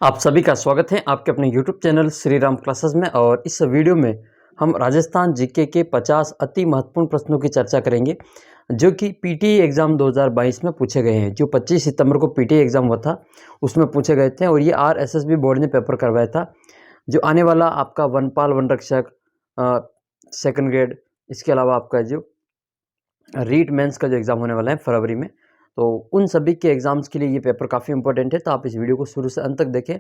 आप सभी का स्वागत है आपके अपने YouTube channel Shri Ram classes में। और इस वीडियो में हम राजस्थान जीके के 50 अति महत्वपूर्ण प्रश्नों की चर्चा करेंगे जो कि पीटीई एग्ज़ाम 2022 में पूछे गए हैं। जो 25 सितंबर को पीटीई एग्ज़ाम हुआ था उसमें पूछे गए थे और ये आरएसएसबी बोर्ड ने पेपर करवाया था। जो आने वाला आपका वनपाल वन रक्षक सेकंड ग्रेड, इसके अलावा आपका जो रीट मेंस का जो एग्ज़ाम होने वाला है फरवरी में, तो उन सभी के एग्ज़ाम्स के लिए ये पेपर काफ़ी इंपॉर्टेंट है। तो आप इस वीडियो को शुरू से अंत तक देखें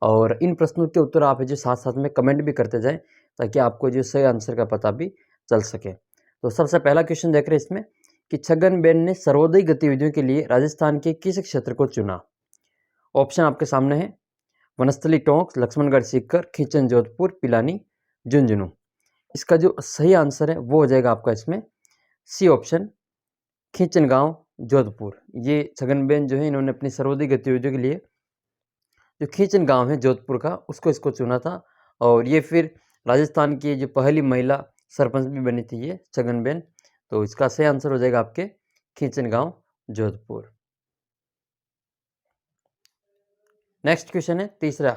और इन प्रश्नों के उत्तर आप जो साथ साथ में कमेंट भी करते जाएं ताकि आपको जो सही आंसर का पता भी चल सके। तो सबसे पहला क्वेश्चन देख रहे हैं इसमें कि छगनबेन ने सर्वोदय गतिविधियों के लिए राजस्थान के किस क्षेत्र को चुना। ऑप्शन आपके सामने है वनस्थली टोंक, लक्ष्मणगढ़ सीकर, खींचन जोधपुर, पिलानी झुंझुनू। इसका जो सही आंसर है वो हो जाएगा आपका इसमें सी ऑप्शन, खींचन गांव जोधपुर। ये छगनबेन जो है इन्होंने अपनी सर्वोदय गतिविधियों के लिए जो खींचन गांव है जोधपुर का इसको चुना था। और ये फिर राजस्थान की जो पहली महिला सरपंच भी बनी थी ये छगनबेन। तो इसका सही आंसर हो जाएगा आपके खींचन गांव जोधपुर। नेक्स्ट क्वेश्चन है तीसरा,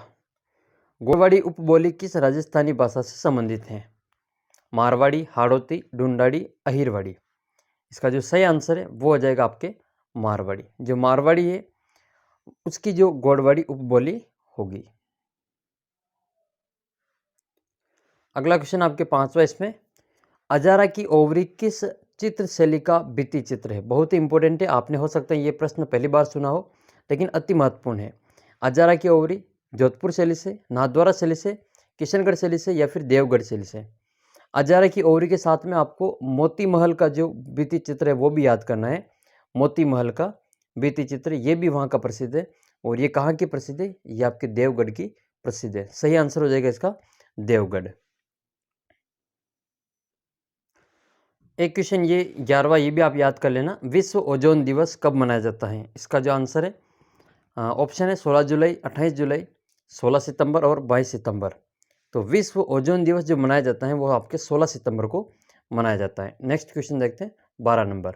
गोवाड़ी उपबोली किस राजस्थानी भाषा से संबंधित है। मारवाड़ी, हाड़ौती, ढूंढाड़ी, अहिरवाड़ी। इसका जो सही आंसर है वो हो जाएगा आपके मारवाड़ी। जो मारवाड़ी है उसकी जो गोड़वाड़ी उपबोली होगी। अगला क्वेश्चन आपके पांचवा, इसमें अजारा की ओवरी किस चित्र शैली का भित्ति चित्र है। बहुत ही इंपॉर्टेंट है, आपने हो सकता है ये प्रश्न पहली बार सुना हो लेकिन अति महत्वपूर्ण है। अजारा की ओवरी जोधपुर शैली से, नाथद्वारा शैली से, किशनगढ़ शैली से या फिर देवगढ़ शैली से। अजारा की ओवरी के साथ में आपको मोती महल का जो भित्ति चित्र है वो भी याद करना है। मोती महल का भित्ति चित्र ये भी वहाँ का प्रसिद्ध है। और ये कहाँ की प्रसिद्ध है, ये आपके देवगढ़ की प्रसिद्ध है। सही आंसर हो जाएगा इसका देवगढ़। एक क्वेश्चन ये 11वां, ये भी आप याद कर लेना, विश्व ओजोन दिवस कब मनाया जाता है। इसका जो आंसर है ऑप्शन है 16 जुलाई, 28 जुलाई, 16 सितंबर और 22 सितंबर। तो विश्व ओजोन दिवस जो मनाया जाता है वो आपके 16 सितंबर को मनाया जाता है। नेक्स्ट क्वेश्चन देखते हैं 12 नंबर।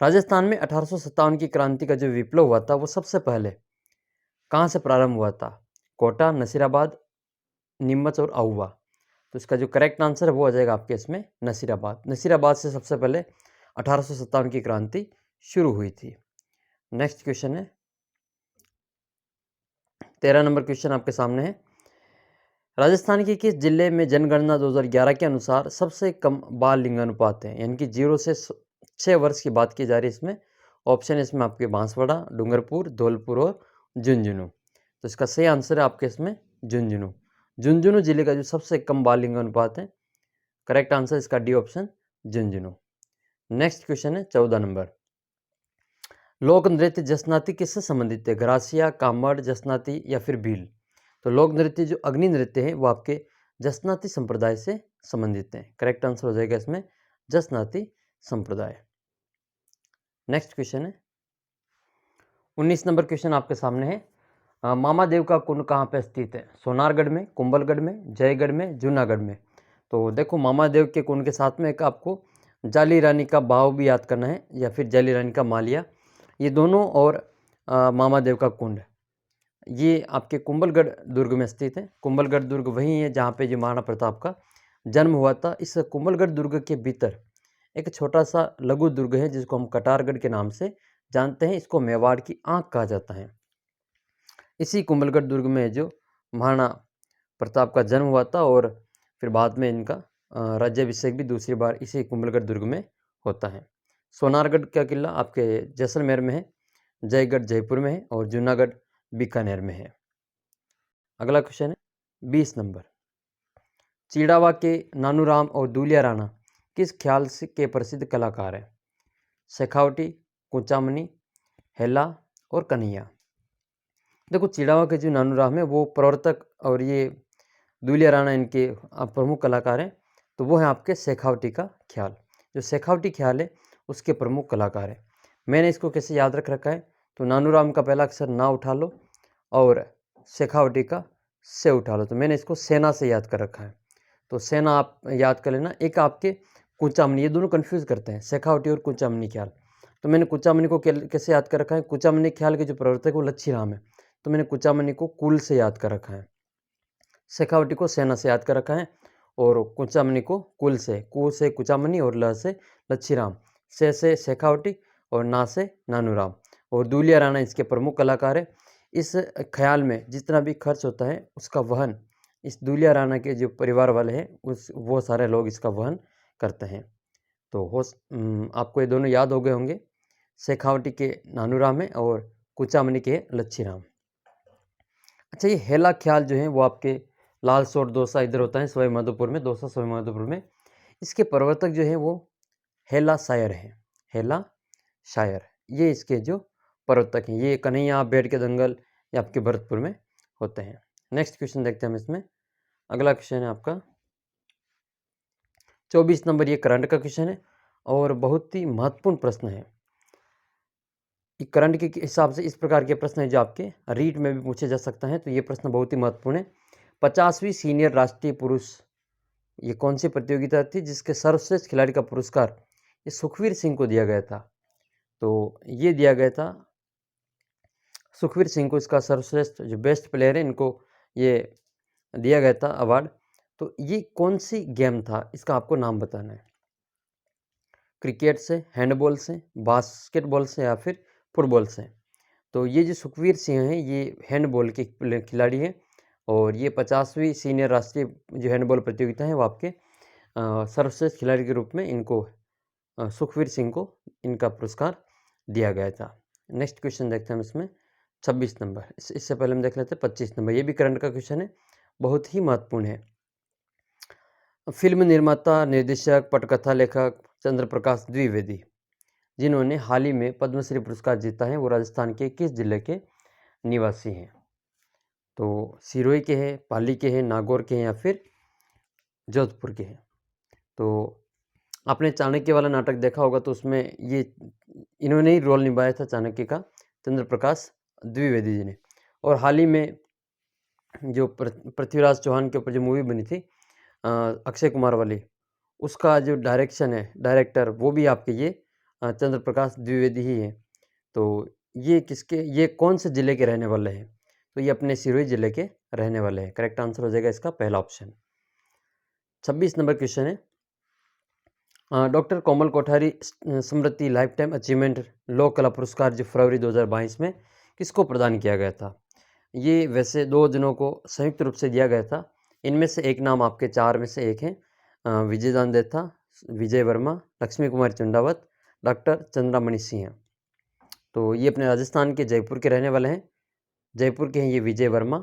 राजस्थान में 1857 की क्रांति का जो विप्लव हुआ था वो सबसे पहले कहाँ से प्रारंभ हुआ था। कोटा, नसीराबाद, नीमच और आहुआ। तो इसका जो करेक्ट आंसर है वो आ जाएगा आपके इसमें नसीराबाद। नसीराबाद से सबसे पहले 1857 की क्रांति शुरू हुई थी। नेक्स्ट क्वेश्चन है 13 नंबर क्वेश्चन आपके सामने है, राजस्थान के किस जिले में जनगणना 2011 के अनुसार सबसे कम बाल लिंगानुपात है। यानी कि 0 से 6 वर्ष की बात की जा रही है इसमें। ऑप्शन है इसमें आपके बांसवाड़ा, डूंगरपुर, धौलपुर और झुंझुनू। तो इसका सही आंसर है आपके इसमें झुंझुनू। झुंझुनू जिले का जो सबसे कम बाल लिंगानुपात है, करेक्ट आंसर इसका D option Jhunjhunu. Next question है 14 नंबर, लोक नृत्य जसनाती किससे संबंधित है। ग्रासिया, कामड़, जसनाती या फिर भील। तो लोक नृत्य जो अग्नि नृत्य है वो आपके जसनाती संप्रदाय से संबंधित है। करेक्ट आंसर हो जाएगा इसमें जसनाती संप्रदाय। नेक्स्ट क्वेश्चन है 19 नंबर क्वेश्चन आपके सामने है, मामा देव का कुंड कहाँ पे स्थित है। सोनारगढ़ में, कुंभलगढ़ में, जयगढ़ में, जूनागढ़ में। तो देखो मामा देव के कुंड के साथ में एक आपको जाली रानी का बाव भी याद करना है या फिर जाली रानी का मालिया, ये दोनों और मामा देव का कुंड ये आपके कुंभलगढ़ दुर्ग में स्थित है। कुंभलगढ़ दुर्ग वही है जहाँ पे जो महाराणा प्रताप का जन्म हुआ था। इस कुंभलगढ़ दुर्ग के भीतर एक छोटा सा लघु दुर्ग है जिसको हम कटारगढ़ के नाम से जानते हैं। इसको मेवाड़ की आंख कहा जाता है। इसी कुंभलगढ़ दुर्ग में जो महाराणा प्रताप का जन्म हुआ था और फिर बाद में इनका राज्याभिषेक भी दूसरी बार इसी कुंभलगढ़ दुर्ग में होता है। सोनारगढ़ का किला आपके जैसलमेर में है, जयगढ़ जयपुर में है और जूनागढ़ बीकानेर में है। अगला क्वेश्चन है 20 नंबर, चिड़ावा के नानूराम और दूलिया राणा किस ख्याल से के प्रसिद्ध कलाकार हैं। शेखावटी, कुचामनी, हेला और कन्हैया। देखो चिड़ावा के जो नानूराम है वो प्रवर्तक और ये दूलिया राणा इनके प्रमुख कलाकार हैं। तो वो है आपके शेखावटी का ख्याल। जो शेखावटी ख्याल है उसके प्रमुख कलाकार हैं। मैंने इसको कैसे याद रख रखा है, तो नानूराम का पहला अक्षर ना उठा लो और शेखावटी का से उठा लो। तो मैंने इसको सेना से याद कर रखा है। तो सेना आप याद कर लेना। एक आपके कुचामनी, ये दोनों कन्फ्यूज़ करते हैं शेखावटी और कुचामनी ख्याल। तो मैंने कुचामनी को कैसे याद कर रखा है, कुचामनी ख्याल के जो प्रवर्तक वो लच्छी राम है। तो मैंने कुचामनी को कुल से याद कर रखा है, शेखावटी को सेना से याद कर रखा है और कुचामनी को कुल से, कु से कुचामनी और ल से लच्छीराम, से शेखावटी और ना से नानूराम। और दूलिया राणा इसके प्रमुख कलाकार है। इस ख्याल में जितना भी खर्च होता है उसका वहन इस दूलिया राणा के जो परिवार वाले हैं वो सारे लोग इसका वहन करते हैं। तो आपको ये दोनों याद हो गए होंगे, शेखावटी के नानूराम है और कुचामनी के लच्छीराम। अच्छा, ये हेला ख्याल जो है वो आपके लाल सोट दोसा इधर होता है सवाई माधोपुर में, दोसा सवाई माधोपुर में। इसके प्रवर्तक जो है वो हेला शायर है, हेला शायर, ये इसके जो प्रवर्तक हैं। ये कन्हैया बेड के दंगल ये आपके भरतपुर में होते हैं। नेक्स्ट क्वेश्चन देखते हैं हम इसमें। अगला क्वेश्चन है आपका 24 नंबर, ये करंट का क्वेश्चन है और बहुत ही महत्वपूर्ण प्रश्न है। करंट के हिसाब से इस प्रकार के प्रश्न है जो आपके रीट में भी पूछे जा सकता है, तो ये प्रश्न बहुत ही महत्वपूर्ण है। 50वीं सीनियर राष्ट्रीय पुरुष ये कौन सी प्रतियोगिता थी जिसके सर्वश्रेष्ठ खिलाड़ी का पुरस्कार ये सुखवीर सिंह को दिया गया था? तो ये दिया गया था सुखवीर सिंह को, इसका सर्वश्रेष्ठ जो बेस्ट प्लेयर है इनको ये दिया गया था अवार्ड। तो ये कौन सी गेम था इसका आपको नाम बताना है। क्रिकेट से, हैंडबॉल से, बास्केटबॉल से या फिर फुटबॉल से। तो ये जो सुखवीर सिंह हैं ये हैंडबॉल के खिलाड़ी हैं और ये 50वीं सीनियर राष्ट्रीय जो हैंडबॉल प्रतियोगिता है वो आपके सर्वश्रेष्ठ खिलाड़ी के रूप में इनको सुखवीर सिंह को इनका पुरस्कार दिया गया था। नेक्स्ट क्वेश्चन देखते हैं हम इसमें 26 नंबर। इससे पहले हम देख लेते हैं 25 नंबर, ये भी करंट का क्वेश्चन है, बहुत ही महत्वपूर्ण है। फिल्म निर्माता, निर्देशक, पटकथा लेखक चंद्र प्रकाश द्विवेदी जिन्होंने हाल ही में पद्मश्री पुरस्कार जीता है वो राजस्थान के किस जिले के निवासी हैं? तो सिरोही के हैं, पाली के हैं, नागौर के हैं या फिर जोधपुर के हैं? तो आपने चाणक्य वाला नाटक देखा होगा तो उसमें ये इन्होंने ही रोल निभाया था चाणक्य का, चंद्र प्रकाश द्विवेदी जी ने। और हाल ही में जो पृथ्वीराज चौहान के ऊपर जो मूवी बनी थी अक्षय कुमार वाली, उसका जो डायरेक्शन है, डायरेक्टर वो भी आपके ये चंद्र प्रकाश द्विवेदी ही है। तो ये कौन से ज़िले के रहने वाले हैं? तो ये अपने सिरोही ज़िले के रहने वाले हैं। करेक्ट आंसर हो जाएगा इसका पहला ऑप्शन। 26 नंबर क्वेश्चन है डॉक्टर कोमल कोठारी स्मृति लाइफ टाइम अचीवमेंट लोक कला पुरस्कार जो फरवरी 2022 में किसको प्रदान किया गया था? ये वैसे 2 जनों को संयुक्त रूप से दिया गया था। इनमें से एक नाम आपके 4 में से एक है विजय दान देथा, विजय वर्मा, लक्ष्मी कुमारी चंडावत, डॉक्टर चंद्रामणि सिंह। तो ये अपने राजस्थान के जयपुर के रहने वाले हैं, जयपुर के हैं ये विजय वर्मा,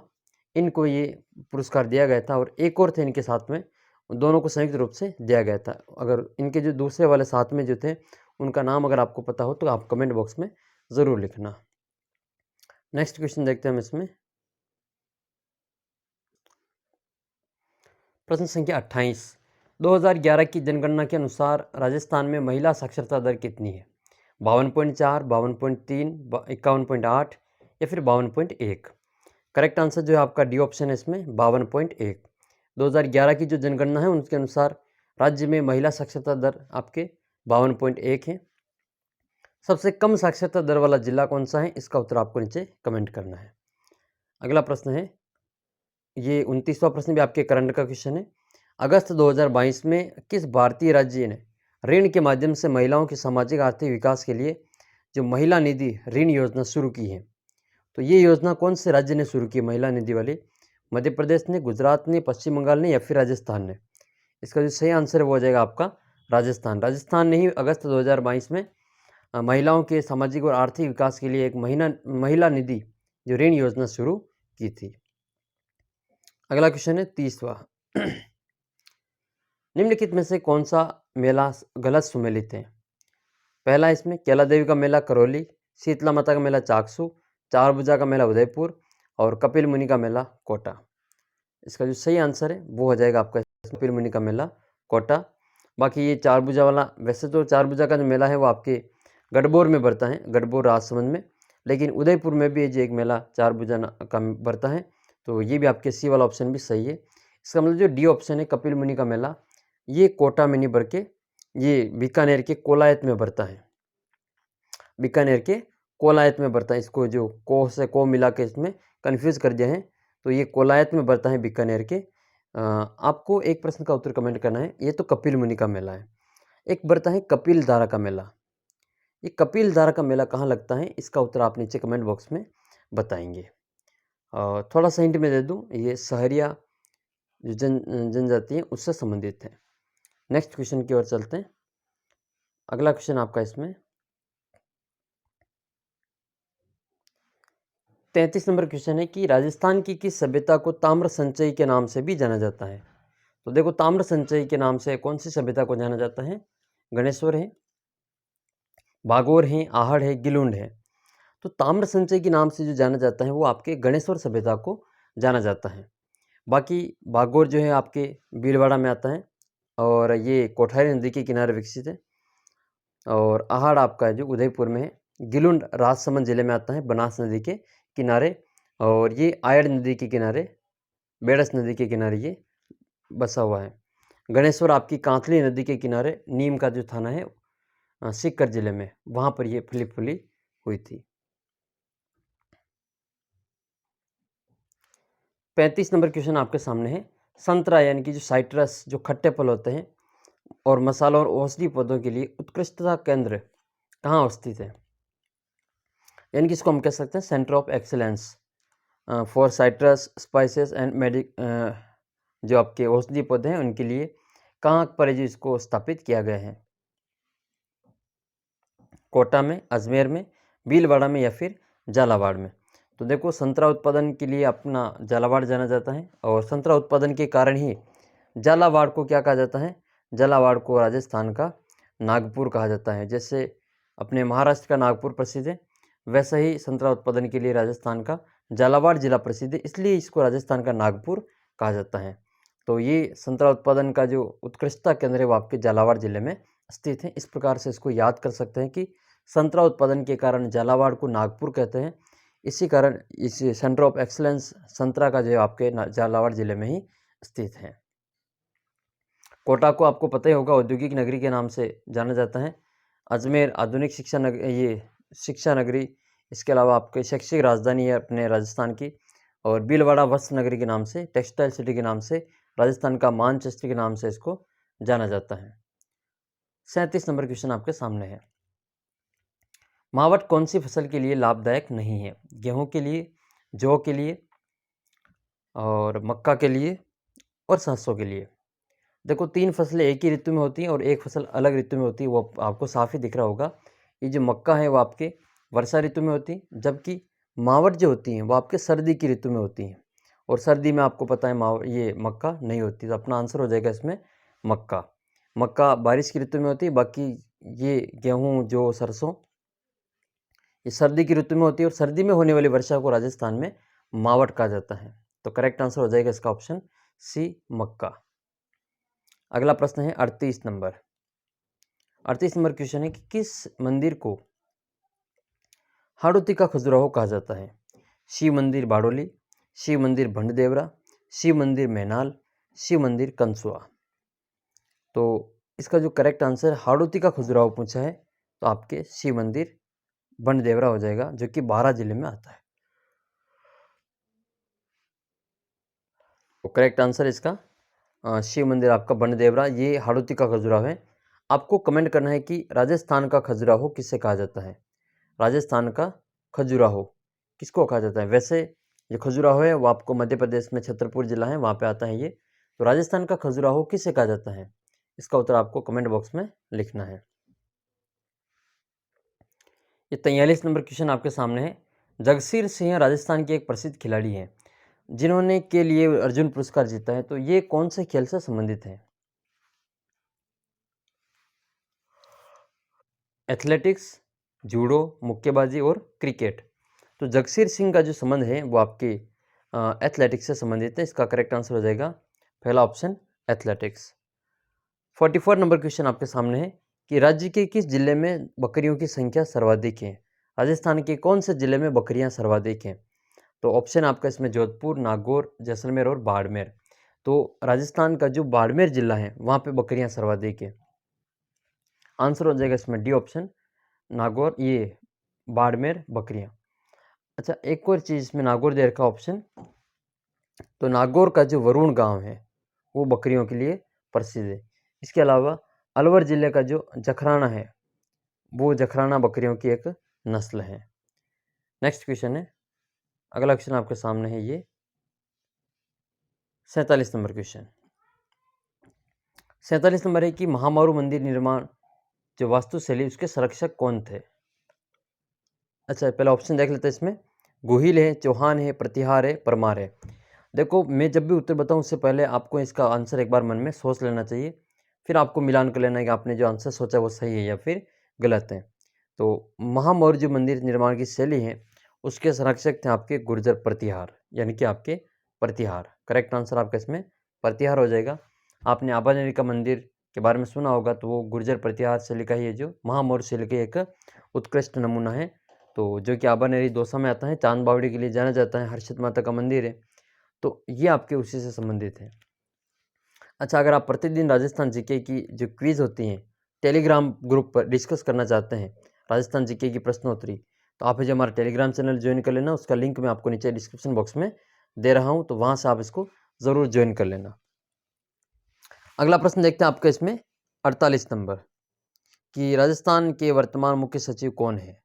इनको ये पुरस्कार दिया गया था। और एक और थे इनके साथ में, दोनों को संयुक्त रूप से दिया गया था। अगर इनके जो दूसरे वाले साथ में जो थे उनका नाम अगर आपको पता हो तो आप कमेंट बॉक्स में ज़रूर लिखना। नेक्स्ट क्वेश्चन देखते हैं हम इसमें। प्रश्न संख्या 28, 2011 की जनगणना के अनुसार राजस्थान में महिला साक्षरता दर कितनी है? 52.4, 52.3, 51.8 या फिर 52.1? करेक्ट आंसर जो है आपका डी ऑप्शन है इसमें 52.1। 2011 की जो जनगणना है उनके अनुसार राज्य में महिला साक्षरता दर आपके 52.1 है। सबसे कम साक्षरता दर वाला जिला कौन सा है? इसका उत्तर आपको नीचे कमेंट करना है। अगला प्रश्न है, ये 29वां प्रश्न भी आपके करंट का क्वेश्चन है। अगस्त 2022 में किस भारतीय राज्य ने ऋण के माध्यम से महिलाओं के सामाजिक आर्थिक विकास के लिए जो महिला निधि ऋण योजना शुरू की है? तो ये योजना कौन से राज्य ने शुरू की महिला निधि वाली? मध्य प्रदेश ने, गुजरात ने, पश्चिम बंगाल ने या फिर राजस्थान ने? इसका जो सही आंसर है वो हो जाएगा आपका राजस्थान। राजस्थान ने ही अगस्त 2022 में महिलाओं के सामाजिक और आर्थिक विकास के लिए एक महिला निधि जो ऋण योजना शुरू की थी। अगला क्वेश्चन है 30वां। निम्नलिखित में से कौन सा मेला गलत सुमेलित है? पहला इसमें कैला देवी का मेला करौली, शीतला माता का मेला चाकसू, चार भुजा का मेला उदयपुर और कपिल मुनि का मेला कोटा। इसका जो सही आंसर है वो हो जाएगा आपका कपिल मुनि का मेला कोटा। बाकी ये चार भुजा वाला, वैसे तो चार भुजा का जो मेला है वो आपके गढ़बोर में बढ़ता है, गढ़बोर राजसमंद में, लेकिन उदयपुर में भी जो एक मेला चार भुजा का बढ़ता है। तो ये भी आपके सी वाला ऑप्शन भी सही है। इसका मतलब जो डी ऑप्शन है कपिल मुनि का मेला, ये कोटा में नहीं बढ़ के ये बीकानेर के कोलायत में बढ़ता है, बीकानेर के कोलायत में बढ़ता है। इसको जो को से को मिला के इसमें कन्फ्यूज कर दिया है, तो ये कोलायत में बढ़ता है बीकानेर के। आपको एक प्रश्न का उत्तर कमेंट करना है। ये तो कपिल मुनि का मेला है। एक बढ़ता है कपिल धारा का मेला। ये कपिल धारा का मेला कहाँ लगता है, इसका उत्तर आप नीचे कमेंट बॉक्स में बताएंगे। थोड़ा सा हिंट में दे दूँ, ये सहरिया जो जनजाति है उससे संबंधित है। नेक्स्ट क्वेश्चन की ओर चलते हैं। अगला क्वेश्चन आपका इसमें 33 नंबर क्वेश्चन है कि राजस्थान की किस सभ्यता को ताम्र संचयी के नाम से भी जाना जाता है। तो देखो, ताम्र संचयी के नाम से कौन सी सभ्यता को जाना जाता है? गणेश्वर है, बागोर है, आहड़ है, गिलुंड है। तो ताम्र संचय के नाम से जो जाना जाता है वो आपके गणेश्वर सभ्यता को जाना जाता है। बाकी बागोर जो है आपके भीलवाड़ा में आता है और ये कोठारी नदी के किनारे विकसित है। और आहड़ आपका जो उदयपुर में है। गिलुंड राजसमंद जिले में आता है, बनास नदी के किनारे, और ये आयड़ नदी के किनारे, बेड़स नदी के किनारे ये बसा हुआ है। गणेश्वर आपकी कांतली नदी के किनारे, नीम का जो थाना है सीकर जिले में, वहाँ पर ये फली फूली हुई थी। 35 नंबर क्वेश्चन आपके सामने है। संतरा यानी कि जो साइट्रस, जो खट्टे फल होते हैं और मसालों और औषधि पौधों के लिए उत्कृष्टता केंद्र कहाँ स्थित है? यानी कि इसको हम कह सकते हैं centre of excellence for citrus, spices and जो आपके औषधि पौधे हैं उनके लिए कहाँ पर जो इसको स्थापित किया गया है? कोटा में, अजमेर में, भीलवाड़ा में या फिर झालावाड़ में? तो देखो, संतरा उत्पादन के लिए अपना झालावाड़ जाना जाता है और संतरा उत्पादन के कारण ही झालावाड़ को क्या कहा जाता है? झालावाड़ को राजस्थान का नागपुर कहा जाता है। जैसे अपने महाराष्ट्र का नागपुर प्रसिद्ध है, वैसा ही संतरा उत्पादन के लिए राजस्थान का झालावाड़ जिला प्रसिद्ध है, इसलिए इसको राजस्थान का नागपुर कहा जाता है। तो ये संतरा उत्पादन का जो उत्कृष्टता केंद्र है वो आपके झालावाड़ जिले में स्थित है। इस प्रकार से इसको याद कर सकते हैं कि संतरा उत्पादन के कारण झालावाड़ को नागपुर कहते हैं। इसी कारण इस सेंटर ऑफ एक्सीलेंस संतरा का जो है आपके झालावाड़ जिले में ही स्थित है। कोटा को आपको पता ही होगा औद्योगिक नगरी के नाम से जाना जाता है। अजमेर आधुनिक शिक्षा नगरी, इसके अलावा आपके शैक्षिक राजधानी है अपने राजस्थान की। और भीलवाड़ा वस्त्र नगरी के नाम से, टेक्सटाइल सिटी के नाम से, राजस्थान का मानचेस्टर के नाम से इसको जाना जाता है। 37 नंबर क्वेश्चन आपके सामने है। मावट कौन सी फसल के लिए लाभदायक नहीं है? गेहूं के लिए, जौ के लिए, और मक्का के लिए, और सरसों के लिए। देखो, 3 फसलें एक ही ऋतु में होती हैं और एक फसल अलग ऋतु में होती है, वो आपको साफ ही दिख रहा होगा। ये जो मक्का है वो आपके वर्षा ऋतु में होती है, जबकि मावट जो होती हैं वो आपके सर्दी की ऋतु में होती हैं। और सर्दी में आपको पता है ये मक्का नहीं होती, तो अपना आंसर हो जाएगा इसमें मक्का। मक्का बारिश की ऋतु में होती है, बाकी ये गेहूँ, जो सरसों, ये सर्दी की ऋतु में होती है। और सर्दी में होने वाली वर्षा को राजस्थान में मावट कहा जाता है। तो करेक्ट आंसर हो जाएगा इसका ऑप्शन सी, मक्का। अगला प्रश्न है 38 नंबर। 38 नंबर क्वेश्चन है कि किस मंदिर को हाड़ौती का खजुराहो कहा जाता है? शिव मंदिर बाड़ोली, शिव मंदिर भंडदेवरा, शिव मंदिर मैनाल, शिव मंदिर कंसुआ। तो इसका जो करेक्ट आंसर हाड़ौती का खजुराहो पूछा है, तो आपके शिव मंदिर भंडदेवरा हो जाएगा, जो कि बारां जिले में आता है। तो करेक्ट आंसर इसका शिव मंदिर आपका भंडदेवरा, ये हाड़ौती का खजुराहो है। आपको कमेंट करना है कि राजस्थान का खजुराहो किसे कहा जाता है? राजस्थान का खजुराहो किसको कहा जाता है? वैसे जो खजुराहो है वो आपको मध्य प्रदेश में छतरपुर जिला है, वहाँ पे आता है ये। तो राजस्थान का खजुराहो किसे कहा जाता है? इसका उत्तर आपको कमेंट बॉक्स में लिखना है। ये 43 नंबर क्वेश्चन आपके सामने है। जगसीर सिंह राजस्थान के एक प्रसिद्ध खिलाड़ी हैं जिन्होंने के लिए अर्जुन पुरस्कार जीता है। तो ये कौन से खेल से संबंधित है? एथलेटिक्स, जूडो, मुक्केबाजी और क्रिकेट। तो जगसीर सिंह का जो संबंध है वो आपके एथलेटिक्स से संबंधित है। इसका करेक्ट आंसर हो जाएगा पहला ऑप्शन, एथलेटिक्स। 44 नंबर क्वेश्चन आपके सामने है कि राज्य के किस जिले में बकरियों की संख्या सर्वाधिक है? राजस्थान के कौन से जिले में बकरियां सर्वाधिक हैं? तो ऑप्शन आपका इसमें जोधपुर, नागौर, जैसलमेर और बाड़मेर। तो राजस्थान का जो बाड़मेर जिला है वहाँ पे बकरियां सर्वाधिक है। आंसर हो जाएगा इसमें डी ऑप्शन, नागौर, ये बाड़मेर बकरियाँ। अच्छा, एक और चीज़ इसमें नागौर दे रखा ऑप्शन, तो नागौर का जो वरुण गांव है वो बकरियों के लिए प्रसिद्ध है। इसके अलावा अलवर ज़िले का जो जखराना है वो जखराना बकरियों की एक नस्ल है। नेक्स्ट क्वेश्चन है, अगला क्वेश्चन आपके सामने है ये 47 नंबर क्वेश्चन। 47 नंबर है कि महामारू मंदिर निर्माण जो वास्तुशैली उसके संरक्षक कौन थे? अच्छा, पहला ऑप्शन देख लेते हैं इसमें। गोहिल है, चौहान है, प्रतिहार है, परमार है। देखो, मैं जब भी उत्तर बताऊं उससे पहले आपको इसका आंसर एक बार मन में सोच लेना चाहिए, फिर आपको मिलान कर लेना है कि आपने जो आंसर सोचा वो सही है या फिर गलत है। तो महामौर्य मंदिर निर्माण की शैली है उसके संरक्षक थे आपके गुर्जर प्रतिहार, यानी कि आपके प्रतिहार। करेक्ट आंसर आपका इसमें प्रतिहार हो जाएगा। आपने आबानेरी का मंदिर के बारे में सुना होगा, तो वो गुर्जर प्रतिहार शैली का ही है, जो महामौर्य शैली का एक उत्कृष्ट नमूना है। तो जो कि आबानेरी दौसा में आता है, चांद बावड़ी के लिए जाना जाता है, हर्षित माता का मंदिर है, तो ये आपके उसी से संबंधित है। अच्छा, अगर आप प्रतिदिन राजस्थान जीके की जो क्विज होती हैं टेलीग्राम ग्रुप पर डिस्कस करना चाहते हैं, राजस्थान जीके की प्रश्नोत्तरी, तो आप जो हमारा टेलीग्राम चैनल ज्वाइन कर लेना। उसका लिंक मैं आपको नीचे डिस्क्रिप्शन बॉक्स में दे रहा हूँ, तो वहाँ से आप इसको ज़रूर ज्वाइन कर लेना। अगला प्रश्न देखते हैं आपका इसमें 48 नंबर, कि राजस्थान के वर्तमान मुख्य सचिव कौन है?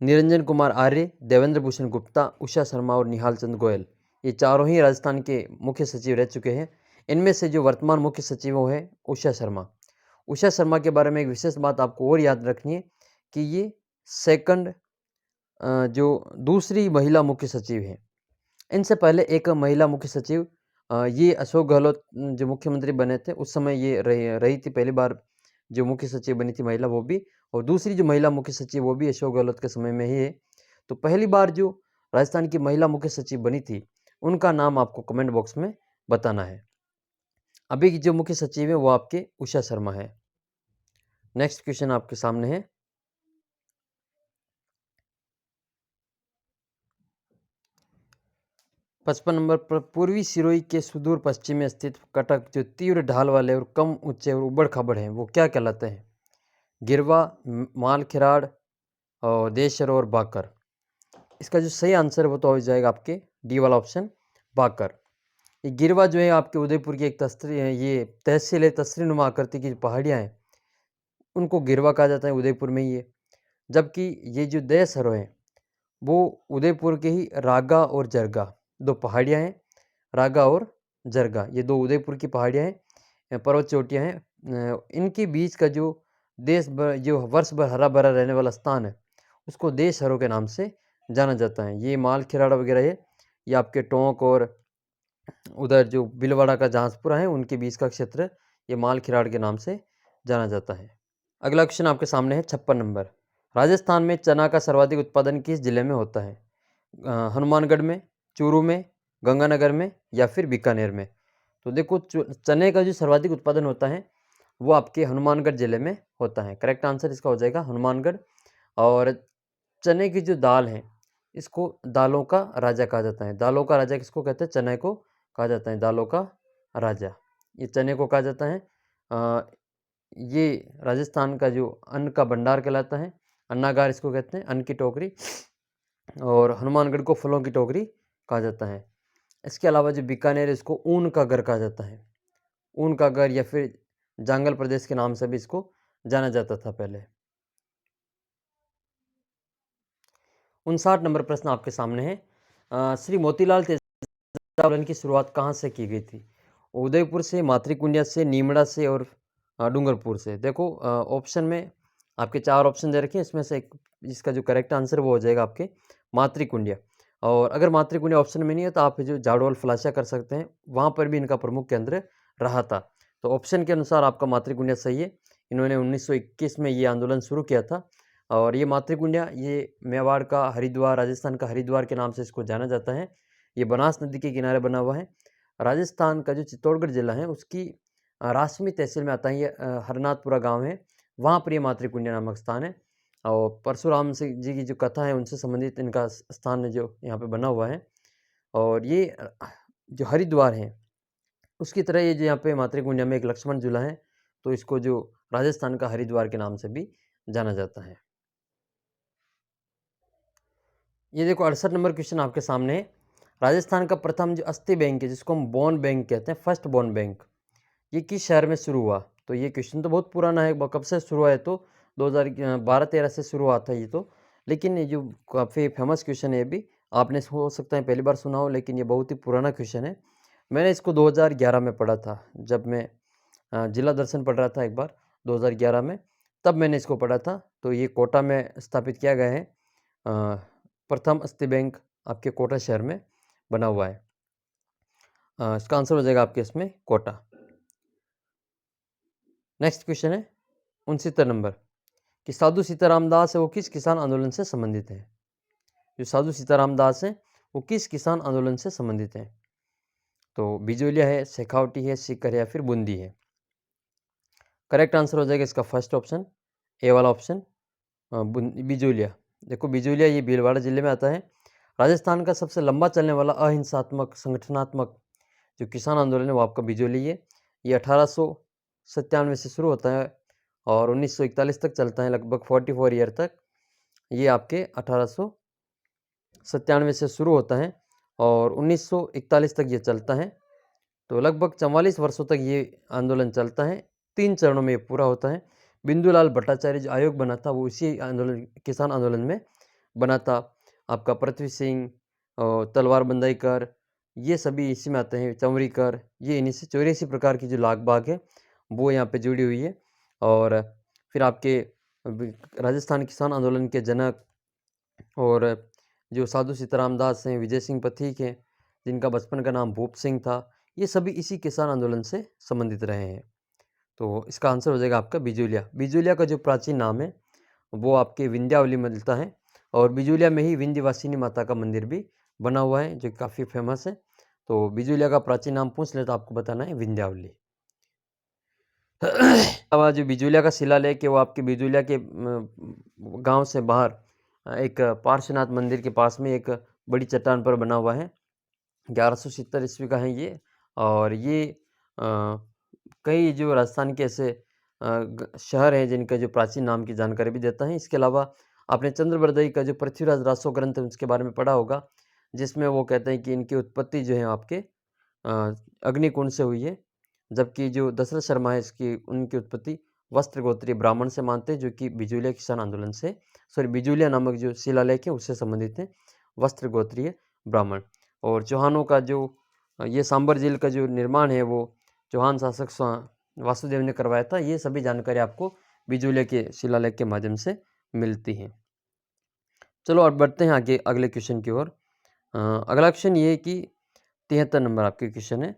निरंजन कुमार आर्य, देवेंद्र भूषण गुप्ता, उषा शर्मा और निहाल चंद गोयल, ये चारों ही राजस्थान के मुख्य सचिव रह चुके हैं। इनमें से जो वर्तमान मुख्य सचिव वो है उषा शर्मा। उषा शर्मा के बारे में एक विशेष बात आपको और याद रखनी है कि ये सेकंड जो दूसरी महिला मुख्य सचिव है। इनसे पहले एक महिला मुख्य सचिव ये अशोक गहलोत जो मुख्यमंत्री बने थे उस समय ये रही थी पहली बार जो मुख्य सचिव बनी थी महिला, वो भी। और दूसरी जो महिला मुख्य सचिव वो भी अशोक गहलोत के समय में ही है। तो पहली बार जो राजस्थान की महिला मुख्य सचिव बनी थी उनका नाम आपको कमेंट बॉक्स में बताना है। अभी की जो मुख्य सचिव है वो आपके उषा शर्मा है। नेक्स्ट क्वेश्चन आपके सामने है 55 नंबर पर, पूर्वी सिरोही के सुदूर पश्चिम में स्थित कटक जो तीव्र ढाल वाले और कम ऊंचे और उबड़ खाबड़ हैं वो क्या कहलाते हैं? गिरवा, मालखेराड़ और देशर और बाकर। इसका जो सही आंसर है वो तो हो जाएगा आपके डी वाला ऑप्शन, बाकर। ये गिरवा जो है आपके उदयपुर की एक तस्त्री है, ये तहसील है, तस्री नुमा आकृति की पहाड़ियाँ हैं उनको गिरवा कहा जाता है, उदयपुर में ही है। जबकि ये जो देशरो है वो उदयपुर के ही रागा और जरगा दो पहाड़ियाँ हैं। रागा और जरगा ये दो उदयपुर की पहाड़ियाँ हैं, पर्वत चोटियाँ हैं। इनके बीच का जो देश भर जो वर्ष भर हरा भरा रहने वाला स्थान है उसको देशहरों के नाम से जाना जाता है। ये मालखेराड़ा वगैरह है, ये आपके टोंक और उधर जो भीलवाड़ा का जहांजपुरा है उनके बीच का क्षेत्र ये मालखेराड़ के नाम से जाना जाता है। अगला क्वेश्चन आपके सामने है 56 नंबर, राजस्थान में चना का सर्वाधिक उत्पादन किस जिले में होता है? हनुमानगढ़ में, चूरू में, गंगानगर में या फिर बीकानेर में? तो देखो, चने का जो सर्वाधिक उत्पादन होता है वो आपके हनुमानगढ़ जिले में होता है। करेक्ट आंसर इसका हो जाएगा हनुमानगढ़। और चने की जो दाल है इसको दालों का राजा कहा जाता है। दालों का राजा किसको कहते हैं? चने को कहा जाता है दालों का राजा, ये चने को कहा जाता है। ये राजस्थान का जो अन्न का भंडार कहलाता है, अन्नागार इसको कहते हैं, अन्न की टोकरी। और हनुमानगढ़ को फलों की टोकरी कहा जाता है। इसके अलावा जो बीकानेर है इसको ऊन का घर कहा जाता है। ऊन का घर या फिर जांगल प्रदेश के नाम से भी इसको जाना जाता था पहले। 59 नंबर प्रश्न आपके सामने है, श्री मोतीलाल आंदोलन की शुरुआत कहाँ से की गई थी? उदयपुर से, मातृकुंडिया से, नीमड़ा से और डूंगरपुर से। देखो, ऑप्शन में आपके 4 ऑप्शन दे रखे हैं, इसमें से एक इसका जो करेक्ट आंसर वो हो जाएगा आपके मातृकुंडिया। और अगर मातृकुंडिया ऑप्शन में नहीं है तो आप जो जाडोल फलाशा कर सकते हैं, वहाँ पर भी इनका प्रमुख केंद्र रहा था। तो ऑप्शन के अनुसार आपका मातृकुंडिया सही है। इन्होंने 1921 में ये आंदोलन शुरू किया था। और ये मातृकुंडिया ये मेवाड़ का हरिद्वार, राजस्थान का हरिद्वार के नाम से इसको जाना जाता है। ये बनास नदी के किनारे बना हुआ है। राजस्थान का जो चित्तौड़गढ़ जिला है उसकी रासमी तहसील में आता है। ये हरनाथपुरा गांव है, वहाँ पर ये मातृकुंडिया नामक स्थान है। और परशुराम सिंह जी की जो कथा है उनसे संबंधित इनका स्थान है जो यहाँ पे बना हुआ है। और ये जो हरिद्वार है उसकी तरह ये जो यहाँ पे मातृकुंडिया में एक लक्ष्मण झूला है, तो इसको जो राजस्थान का हरिद्वार के नाम से भी जाना जाता है। ये देखो 68 नंबर क्वेश्चन आपके सामने है। राजस्थान का प्रथम जो अस्थि बैंक है, जिसको हम बोन बैंक कहते हैं, फर्स्ट बोन बैंक, ये किस शहर में शुरू हुआ? तो ये क्वेश्चन तो बहुत पुराना है, कब से शुरू हुआ है तो 2012-13 से शुरू हुआ था ये तो। लेकिन ये जो काफ़ी फेमस क्वेश्चन है ये भी, आपने हो सकता है पहली बार सुना हो, लेकिन ये बहुत ही पुराना क्वेश्चन है। मैंने इसको 2011 में पढ़ा था, जब मैं जिला दर्शन पढ़ रहा था एक बार 2011 में, तब मैंने इसको पढ़ा था। तो ये कोटा में स्थापित किया गया है। प्रथम अस्थि बैंक आपके कोटा शहर में बना हुआ है। इसका आंसर हो जाएगा आपके इसमें कोटा। नेक्स्ट क्वेश्चन है 69 नंबर कि साधु सीताराम दास है वो किस किसान आंदोलन से संबंधित है? जो साधु सीताराम दास है वो किस किसान आंदोलन से संबंधित है? तो बिजोलिया है, शेखावटी है, सीकर है या फिर बूंदी है? करेक्ट आंसर हो जाएगा इसका फर्स्ट ऑप्शन, ए वाला ऑप्शन, बिजोलिया। देखो बिजोलिया ये भीलवाड़ा जिले में आता है। राजस्थान का सबसे लंबा चलने वाला अहिंसात्मक संगठनात्मक जो किसान आंदोलन है वो आपका बिजोली है। ये 1897 से शुरू होता है और 1941 तक चलता है, लगभग 44 ईयर तक। ये आपके 1897 से शुरू होता है और 1941 तक ये चलता है। तो लगभग 44 वर्षों तक ये आंदोलन चलता है। 3 चरणों में ये पूरा होता है। बिंदुलाल भट्टाचार्य जो आयोग बना था वो इसी आंदोलन, किसान आंदोलन में बना था। आपका पृथ्वी सिंह और तलवार बंदाईकर, ये सभी इसी में आते हैं। चंवरीकर, ये इन्हीं से 84 प्रकार की जो लाग बाग है वो यहाँ पे जुड़ी हुई है। और फिर आपके राजस्थान किसान आंदोलन के जनक और जो साधु सीताराम दास हैं, विजय सिंह पथिक हैं, जिनका बचपन का नाम भूप सिंह था, ये सभी इसी किसान आंदोलन से संबंधित रहे हैं। तो इसका आंसर हो जाएगा आपका बिजूलिया। बिजूलिया का जो प्राचीन नाम है वो आपके विंध्यावली में मिलता है और बिजूलिया में ही विंध्यवासिनी माता का मंदिर भी बना हुआ है, जो काफ़ी फेमस है। तो बिजूलिया का प्राचीन नाम पूछ ले तो आपको बताना है विंध्यावली। अब जो बिजूलिया का शिलालेख है वो आपके बिजूलिया के गांव से बाहर एक पार्श्वनाथ मंदिर के पास में एक बड़ी चट्टान पर बना हुआ है। 1170 ईस्वी का है ये। और ये कई जो राजस्थान के ऐसे शहर हैं जिनका जो प्राचीन नाम की जानकारी भी देता है। इसके अलावा आपने चंद्रबरदई का जो पृथ्वीराज रासो ग्रंथ है उसके बारे में पढ़ा होगा, जिसमें वो कहते हैं कि इनकी उत्पत्ति जो है आपके अग्निकुंड से हुई है। जबकि जो दशरथ शर्मा है इसकी उनकी उत्पत्ति वस्त्र गोत्रीय ब्राह्मण से मानते हैं, जो कि बिजूलिया किसान आंदोलन से, बिजूलिया नामक जो शिलालेख है उससे संबंधित है, वस्त्र गोत्रीय ब्राह्मण। और चौहानों का जो ये सांबर झील का जो निर्माण है वो चौहान शासक वासुदेव ने करवाया था। ये सभी जानकारी आपको बिजूलिया के शिलालेख के माध्यम से मिलती है। चलो और बढ़ते हैं आगे अगले क्वेश्चन की ओर। अगला क्वेश्चन ये है कि 73 नंबर आपके क्वेश्चन है,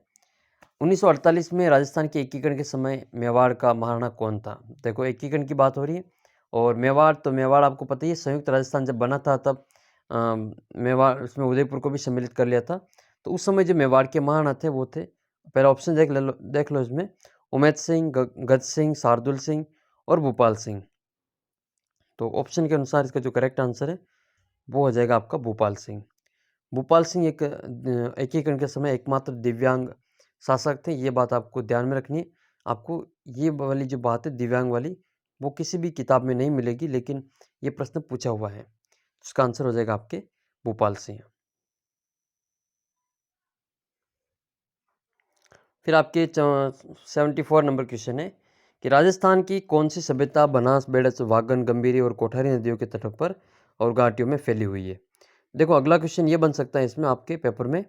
1948 में राजस्थान के एकीकरण के समय मेवाड़ का महाराणा कौन था? देखो एकीकरण की बात हो रही है और मेवाड़, तो मेवाड़ आपको पता ही है, संयुक्त राजस्थान जब बना था तब मेवाड़ उसमें उदयपुर को भी सम्मिलित कर लिया था। तो उस समय जो मेवाड़ के महाराणा थे वो थे, पहला ऑप्शन देख लो इसमें, उमैद सिंह, गज सिंह, शार्दुल सिंह और भूपाल सिंह। तो ऑप्शन के अनुसार इसका जो करेक्ट आंसर है वो हो जाएगा आपका भूपाल सिंह। भूपाल सिंह एक एकीकरण के समय एकमात्र दिव्यांग शासक थे। ये बात आपको ध्यान में रखनी है। आपको ये वाली जो बात है दिव्यांग वाली, वो किसी भी किताब में नहीं मिलेगी, लेकिन ये प्रश्न पूछा हुआ है। इसका आंसर हो जाएगा आपके भूपाल सिंह। फिर आपके 74 नंबर क्वेश्चन है कि राजस्थान की कौन सी सभ्यता बनास, बेड़च, वागन, गंभीरी और कोठारी नदियों के तटों पर और घाटियों में फैली हुई है? देखो अगला क्वेश्चन ये बन सकता है इसमें आपके पेपर में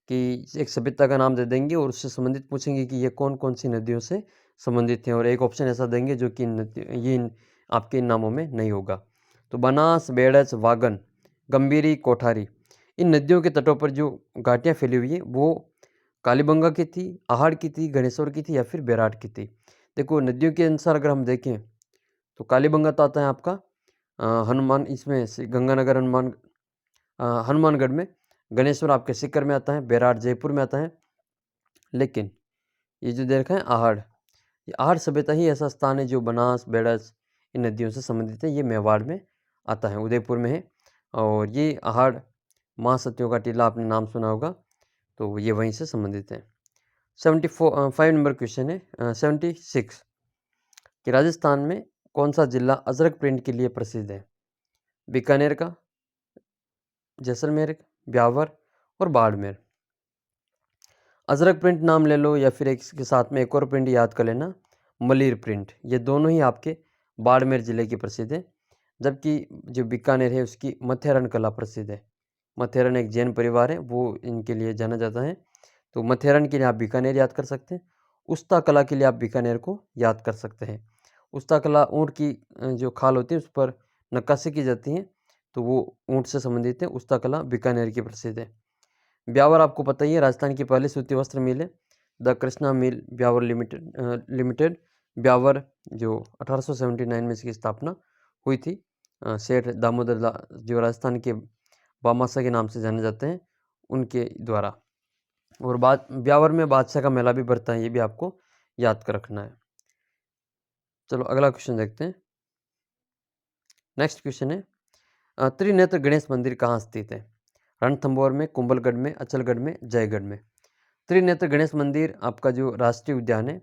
कि एक सभ्यता का नाम दे देंगे और उससे संबंधित पूछेंगे कि ये कौन कौन सी नदियों से संबंधित हैं, और एक ऑप्शन ऐसा देंगे जो कि आपके इन नामों में नहीं होगा। तो बनास, बेड़च, वागन, गंभीरी, कोठारी, इन नदियों के तटों पर जो घाटियाँ फैली हुई है वो कालीबंगा की थी, आहड़ की थी, गणेश्वर की थी या फिर बेराट की थी? देखो नदियों के अनुसार अगर हम देखें तो कालीबंगा तो आता है आपका हनुमान, इसमें गंगानगर हनुमानगढ़ में, गणेश्वर आपके सीकर में आता है, बेराट जयपुर में आता है। लेकिन ये जो देखा है आहड़, ये आहड़ सभ्यता ही ऐसा स्थान है जो बनास, बेड़स इन नदियों से संबंधित है। ये मेवाड़ में आता है, उदयपुर में है। और ये आहड़ महासतियों का टीला आपने नाम सुना होगा, तो ये वहीं से संबंधित है। 75 नंबर क्वेश्चन है 76 कि राजस्थान में कौन सा जिला अजरक प्रिंट के लिए प्रसिद्ध है? बीकानेर का, जैसलमेर, ब्यावर और बाड़मेर। अजरक प्रिंट नाम ले लो या फिर एक इसके साथ में एक और प्रिंट याद कर लेना, मलिर प्रिंट। ये दोनों ही आपके बाड़मेर ज़िले की प्रसिद्ध है, जबकि जो बीकानेर है उसकी मथेरन कला प्रसिद्ध है। मथेरन एक जैन परिवार है, वो इनके लिए जाना जाता है। तो मथेरन के लिए आप बीकानेर याद कर सकते हैं। उस्ता कला के लिए आप बीकानेर को याद कर सकते हैं। उस्ता कला ऊँट की जो खाल होती है उस पर नक्काशी की जाती है, तो वो ऊँट से संबंधित है। उस्ता कला बीकानेर की प्रसिद्ध है। ब्यावर आपको पता ही है, राजस्थान की पहली सूती वस्त्र मिल है, the Krishna mill Beawar limited. Beawar जो 1879 में इसकी स्थापना हुई थी। सेठ दामोदर जो राजस्थान के बामासा के नाम से जाने जाते हैं, उनके द्वारा। और ब्यावर में बादशाह का मेला भी बढ़ता है, ये भी आपको याद कर रखना है। चलो अगला क्वेश्चन देखते हैं। नेक्स्ट क्वेश्चन है, त्रिनेत्र गणेश मंदिर कहाँ स्थित है? रणथंभौर में, कुंभलगढ़ में, अचलगढ़ में, जयगढ़ में। त्रिनेत्र गणेश मंदिर आपका जो राष्ट्रीय उद्यान है,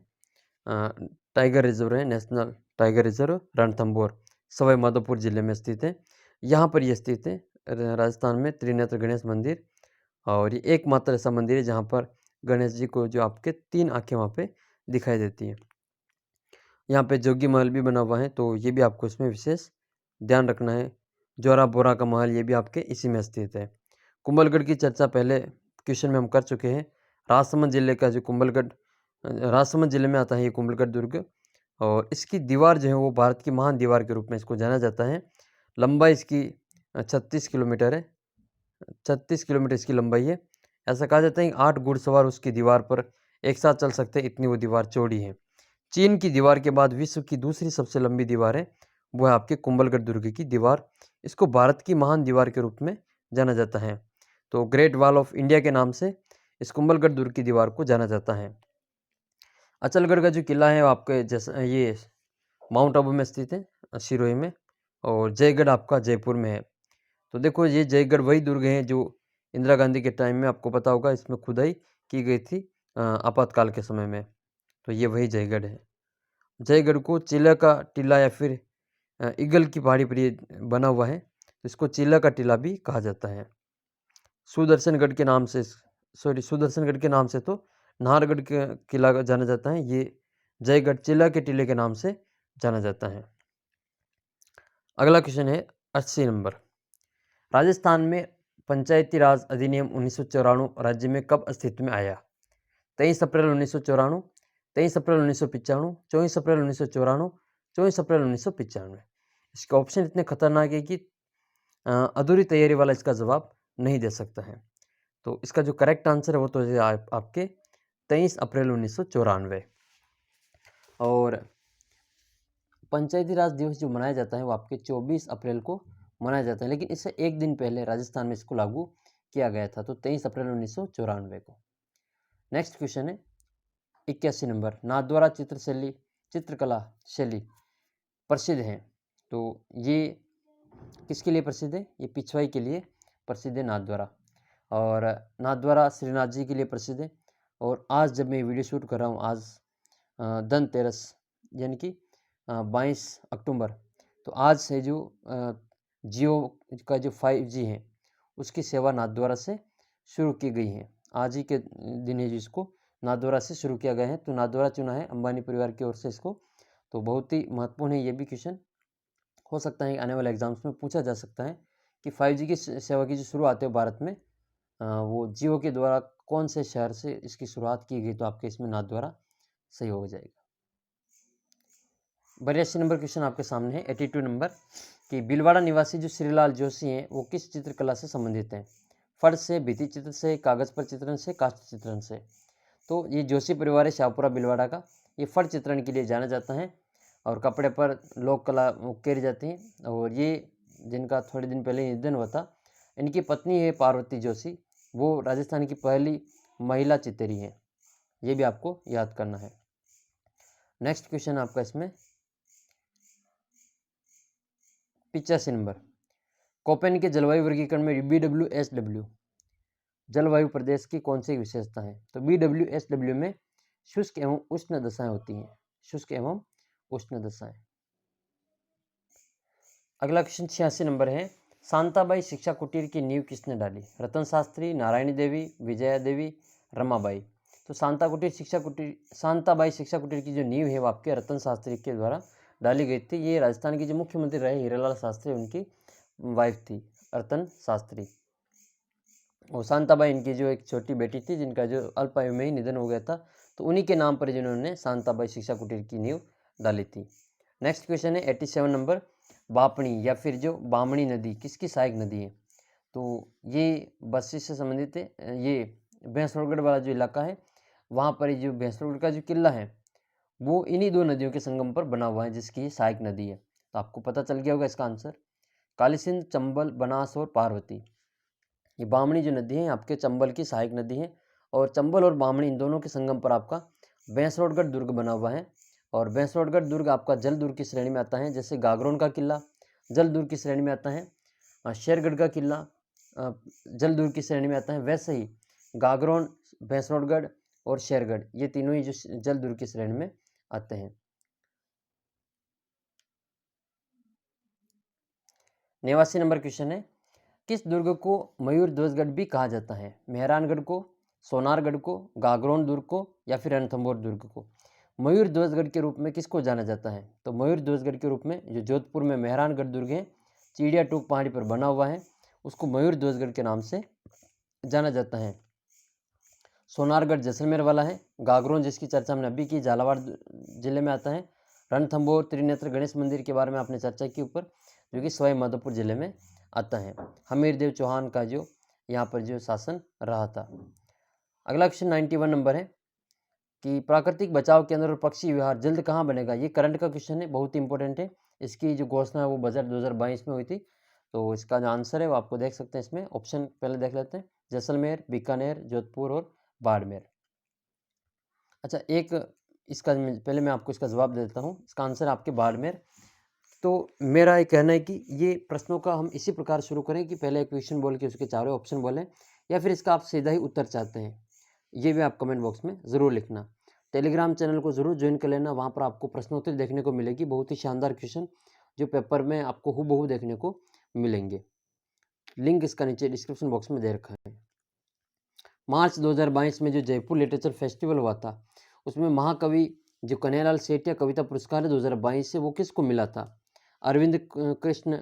टाइगर रिजर्व है, national tiger reserve Ranthambore, Sawai Madhopur जिले में स्थित है। यहाँ पर यह स्थित है राजस्थान में, त्रिनेत्र गणेश मंदिर। और ये एकमात्र ऐसा मंदिर है जहाँ पर गणेश जी को जो आपके 3 आँखें वहाँ पे दिखाई देती हैं। यहाँ पे जोगी महल भी बना हुआ है, तो ये भी आपको इसमें विशेष ध्यान रखना है। जोरा बोरा का महल ये भी आपके इसी में स्थित है। कुंभलगढ़ की चर्चा पहले क्वेश्चन में हम कर चुके हैं। राजसमंद जिले का जो राजसमंद जिले में आता है ये कुंभलगढ़ दुर्ग, और इसकी दीवार जो है वो भारत की महान दीवार के रूप में इसको जाना जाता है। लंबाई इसकी 36 किलोमीटर है, 36 किलोमीटर इसकी लंबाई है। ऐसा कहा जाता है कि 8 घुड़सवार उसकी दीवार पर एक साथ चल सकते हैं, इतनी वो दीवार चौड़ी है। चीन की दीवार के बाद विश्व की दूसरी सबसे लंबी दीवार है, वो है आपके कुंभलगढ़ दुर्ग की दीवार। इसको भारत की महान दीवार के रूप में जाना जाता है। तो ग्रेट वॉल ऑफ इंडिया के नाम से इस कुंभलगढ़ दुर्ग की दीवार को जाना जाता है। अचलगढ़ का जो किला है आपके जैसा ये माउंट आबू में स्थित है, सिरोही में। और जयगढ़ आपका जयपुर में है। तो देखो ये जयगढ़ वही दुर्ग है जो इंदिरा गांधी के टाइम में, आपको पता होगा, इसमें खुदाई की गई थी आपातकाल के समय में। तो ये वही जयगढ़ है। जयगढ़ को चिल्ला का टीला या फिर ईगल की पहाड़ी पर ये बना हुआ है, तो इसको चिल्ला का टीला भी कहा जाता है। सुदर्शनगढ़ के नाम से सुदर्शनगढ़ के नाम से तो नाहरगढ़ के किला जाना जाता है। ये जयगढ़ चिल्ला के टीले के नाम से जाना जाता है। अगला क्वेश्चन है 80 नंबर। राजस्थान में पंचायती राज अधिनियम 1994 राज्य में कब अस्तित्व में आया? 23 अप्रैल 1994, 23 अप्रैल 1995, 24 अप्रैल 1994, 24 अप्रैल 1995। इसके ऑप्शन इतने खतरनाक है कि अधूरी तैयारी वाला इसका जवाब नहीं दे सकता है। तो इसका जो करेक्ट आंसर है वो तो है आपके 23 अप्रैल 1994। और पंचायती राज दिवस जो मनाया जाता है वो आपके 24 अप्रैल को मनाया जाता है, लेकिन इससे एक दिन पहले राजस्थान में इसको लागू किया गया था, तो 23 अप्रैल 1994 को। नेक्स्ट क्वेश्चन है 81 नंबर। नाथद्वारा चित्रकला शैली प्रसिद्ध है, तो ये किसके लिए प्रसिद्ध है? ये पिछवाई के लिए प्रसिद्ध है नाथद्वारा। और नाथद्वारा श्रीनाथ जी के लिए प्रसिद्ध है। और आज जब मैं वीडियो शूट कर रहा हूँ, आज धनतेरस यानी कि 22 अक्टूबर, तो आज से जो जियो का जो 5G है उसकी सेवा नाथद्वारा से शुरू की गई है। आज ही के दिन है जिसको नाथद्वारा से शुरू किया गया है। तो नाथद्वारा चुना है अंबानी परिवार की ओर से इसको, तो बहुत ही महत्वपूर्ण है। ये भी क्वेश्चन हो सकता है आने वाले एग्जाम्स में पूछा जा सकता है कि 5G की सेवा की जो शुरुआत है भारत में, वो जियो के द्वारा कौन से शहर से इसकी शुरुआत की गई? तो आपके इसमें नाथद्वारा सही हो जाएगा। 82 नंबर क्वेश्चन आपके सामने है 82 नंबर कि भीलवाड़ा निवासी जो श्रीलाल जोशी हैं वो किस चित्रकला से संबंधित हैं? फर्श से, भित्ति चित्र से, कागज पर चित्रण से, काष्ठ चित्रण से। तो ये जोशी परिवार है शाहपुरा भीलवाड़ा का, ये फर्श चित्रण के लिए जाना जाता है और कपड़े पर लोक कला उकेरी जाती है। और ये जिनका थोड़े दिन पहले निधन हुआ था, इनकी पत्नी है पार्वती जोशी, वो राजस्थान की पहली महिला चित्तरी है। ये भी आपको याद करना है। नेक्स्ट क्वेश्चन आपका इसमें 85 नंबर। कोपेन के जलवायु वर्गीकरण में BWSW जलवायु प्रदेश की कौन सी विशेषता है? तो BWSW में शुष्क एवं उष्ण दशाएं होती हैं। शुष्क एवं उष्ण दशाएं। अगला क्वेश्चन 86 नंबर है, शांताबाई शिक्षा कुटीर की नींव किसने डाली? रतन शास्त्री, नारायणी देवी, विजया देवी, रमाबाई। तो शांताबाई शिक्षा कुटीर की जो नींव है वो आपके रतन शास्त्री के द्वारा डाली गई थी। ये राजस्थान के जो मुख्यमंत्री रहे हीरालाल शास्त्री, उनकी वाइफ थी रतन शास्त्री। और शांताबाई इनकी जो एक छोटी बेटी थी जिनका जो अल्प आयु में ही निधन हो गया था, तो उन्हीं के नाम पर जिन्होंने शांताबाई शिक्षा कुटीर की नींव डाली थी। नेक्स्ट क्वेश्चन है 87 नंबर, बापणी या फिर जो बामणी नदी किसकी सहायक नदी है? तो ये बस्सी से संबंधित है। ये भैंसरोडगढ़ वाला जो इलाका है वहाँ पर जो भैंसरोडगढ़ का जो किला है वो इन्हीं दो नदियों के संगम पर बना हुआ है, जिसकी ये सहायक नदी है। तो आपको पता चल गया होगा इसका आंसर, काली सिंध, चंबल, बनास और पार्वती। ये बामणी जो नदी है आपके चंबल की सहायक नदी है, और चंबल और बामणी इन दोनों के संगम पर आपका भैंसरोडगढ़ दुर्ग बना हुआ है। और भैंसरोडगढ़ दुर्ग आपका जल दुर्ग की श्रेणी में आता है, जैसे गागरोन का किला जल दुर्ग की श्रेणी में आता है, शेरगढ़ का किला जल दुर्ग की श्रेणी में आता है, वैसे ही गागरोन, भैंसरोडगढ़ और शेरगढ़ ये तीनों ही जो जल दुर्ग की श्रेणी में आते हैं। 89 नंबर क्वेश्चन है, किस दुर्ग को मयूर ध्वजगढ़ भी कहा जाता है? मेहरानगढ़ को, सोनारगढ़ को, गागरोन दुर्ग को या फिर रणथंभौर दुर्ग को? मयूर ध्वजगढ़ के रूप में किसको जाना जाता है? तो मयूर ध्वजगढ़ के रूप में जो जोधपुर में मेहरानगढ़ दुर्ग है, चिड़िया टूक पहाड़ी पर बना हुआ है, उसको मयूर ध्वजगढ़ के नाम से जाना जाता है। सोनारगढ़ जैसलमेर वाला है, गागरोन जिसकी चर्चा हमने अभी की झालावाड़ जिले में आता है, रणथंभौर त्रिनेत्र गणेश मंदिर के बारे में आपने चर्चा की ऊपर, जो कि सवाई माधोपुर जिले में आता है। हमीरदेव चौहान का जो यहाँ पर जो शासन रहा था। अगला क्वेश्चन 91 नंबर है कि प्राकृतिक बचाव केंद्र और पक्षी विहार जल्द कहाँ बनेगा? ये करंट का क्वेश्चन है, बहुत इंपॉर्टेंट है। इसकी जो घोषणा है वो बजट 2022 में हुई थी। तो इसका जो आंसर है वो आपको देख सकते हैं इसमें, ऑप्शन पहले देख लेते हैं, जैसलमेर, बीकानेर, जोधपुर और बाड़मेर। अच्छा, एक इसका पहले मैं आपको इसका जवाब दे देता हूँ। इसका आंसर आपके बाड़मेर। तो मेरा ये कहना है कि ये प्रश्नों का हम इसी प्रकार शुरू करें कि पहले एक क्वेश्चन बोल के उसके चारों ऑप्शन बोलें, या फिर इसका आप सीधा ही उत्तर चाहते हैं, ये भी आप कमेंट बॉक्स में ज़रूर लिखना। टेलीग्राम चैनल को ज़रूर ज्वाइन कर लेना, वहाँ पर आपको प्रश्नोत्तरी देखने को मिलेगी, बहुत ही शानदार क्वेश्चन जो पेपर में आपको हूबहू देखने को मिलेंगे। लिंक इसका नीचे डिस्क्रिप्शन बॉक्स में दे रखा है। मार्च 2022 में जो जयपुर लिटरेचर फेस्टिवल हुआ था, उसमें महाकवि जो कन्हैयालाल सेठिया कविता पुरस्कार है 2022 से, वो किसको मिला था? अरविंद कृष्ण